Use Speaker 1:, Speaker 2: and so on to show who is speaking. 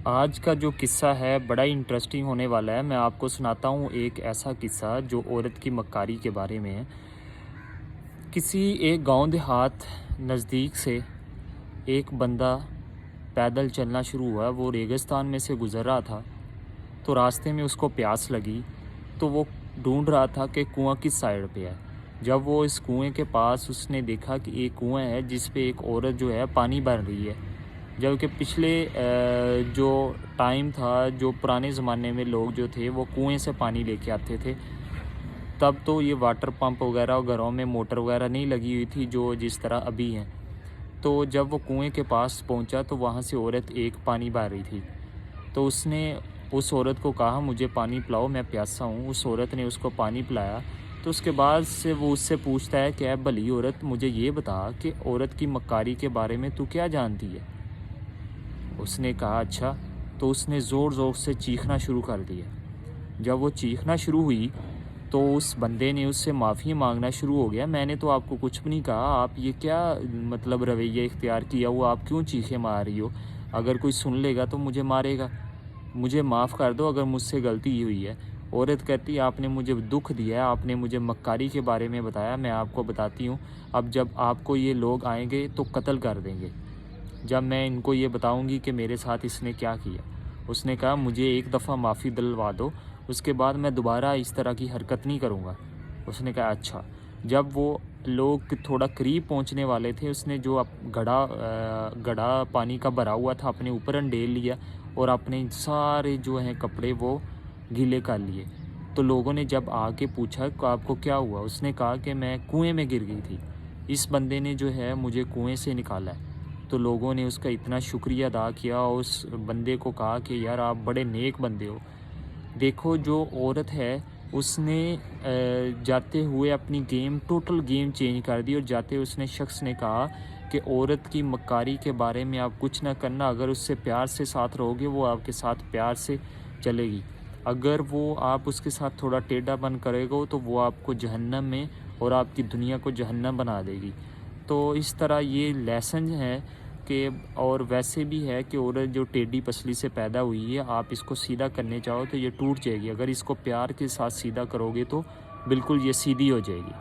Speaker 1: آج کا جو قصہ ہے بڑا انٹرسٹنگ ہونے والا ہے۔ میں آپ کو سناتا ہوں ایک ایسا قصہ جو عورت کی مکاری کے بارے میں ہے۔ کسی ایک گاؤں دیہات نزدیک سے ایک بندہ پیدل چلنا شروع ہوا۔ وہ ریگستان میں سے گزر رہا تھا تو راستے میں اس کو پیاس لگی، تو وہ ڈھونڈ رہا تھا کہ کنواں کس سائڈ پہ ہے۔ جب وہ اس کنویں کے پاس اس نے دیکھا کہ ایک کنواں ہے جس پہ ایک عورت جو ہے پانی بھر رہی ہے، جبکہ پچھلے جو ٹائم تھا، جو پرانے زمانے میں لوگ جو تھے وہ کنویں سے پانی لے کے آتے تھے۔ تب تو یہ واٹر پمپ وغیرہ گھروں میں موٹر وغیرہ نہیں لگی ہوئی تھی جو جس طرح ابھی ہیں۔ تو جب وہ کنویں کے پاس پہنچا تو وہاں سے عورت ایک پانی بھر رہی تھی، تو اس نے اس عورت کو کہا مجھے پانی پلاؤ، میں پیاسا ہوں۔ اس عورت نے اس کو پانی پلایا۔ تو اس کے بعد سے وہ اس سے پوچھتا ہے کہ اے بھلی عورت، مجھے یہ بتا کہ عورت کی مکاری کے بارے میں تو کیا جانتی ہے؟ اس نے کہا اچھا۔ تو اس نے زور زور سے چیخنا شروع کر دیا۔ جب وہ چیخنا شروع ہوئی تو اس بندے نے اس سے معافی مانگنا شروع ہو گیا۔ میں نے تو آپ کو کچھ بھی نہیں کہا، آپ یہ کیا مطلب رویہ اختیار کیا ہوا، آپ کیوں چیخیں مار رہی ہو؟ اگر کوئی سن لے گا تو مجھے مارے گا، مجھے معاف کر دو اگر مجھ سے غلطی ہوئی ہے۔ عورت کہتی آپ نے مجھے دکھ دیا ہے، آپ نے مجھے مکاری کے بارے میں بتایا، میں آپ کو بتاتی ہوں، اب جب آپ کو یہ لوگ آئیں گے تو قتل کر دیں گے جب میں ان کو یہ بتاؤں گی کہ میرے ساتھ اس نے کیا کیا۔ اس نے کہا مجھے ایک دفعہ معافی دلوا دو، اس کے بعد میں دوبارہ اس طرح کی حرکت نہیں کروں گا۔ اس نے کہا اچھا۔ جب وہ لوگ تھوڑا قریب پہنچنے والے تھے، اس نے جو گڑھا پانی کا بھرا ہوا تھا اپنے اوپر انڈیل لیا اور اپنے سارے جو ہیں کپڑے وہ گیلے کر لیے۔ تو لوگوں نے جب آ کے پوچھا کہ آپ کو کیا ہوا، اس نے کہا کہ میں کنویں میں گر گئی تھی، اس بندے نے جو ہے مجھے کنویں سے نکالا ہے۔ تو لوگوں نے اس کا اتنا شکریہ ادا کیا اور اس بندے کو کہا کہ یار آپ بڑے نیک بندے ہو۔ دیکھو جو عورت ہے اس نے جاتے ہوئے اپنی ٹوٹل گیم چینج کر دی، اور جاتے اس نے شخص نے کہا کہ عورت کی مکاری کے بارے میں آپ کچھ نہ کرنا، اگر اس سے پیار سے ساتھ رہو گے وہ آپ کے ساتھ پیار سے چلے گی، اگر وہ آپ اس کے ساتھ تھوڑا ٹیڑھا پن کرے گا تو وہ آپ کو جہنم میں اور آپ کی دنیا کو جہنم بنا دے گی۔ تو اس طرح یہ لیسن ہے کہ، اور ویسے بھی ہے کہ عورت جو ٹیڑھی پسلی سے پیدا ہوئی ہے، آپ اس کو سیدھا کرنے چاہو تو یہ ٹوٹ جائے گی، اگر اس کو پیار کے ساتھ سیدھا کرو گے تو بالکل یہ سیدھی ہو جائے گی۔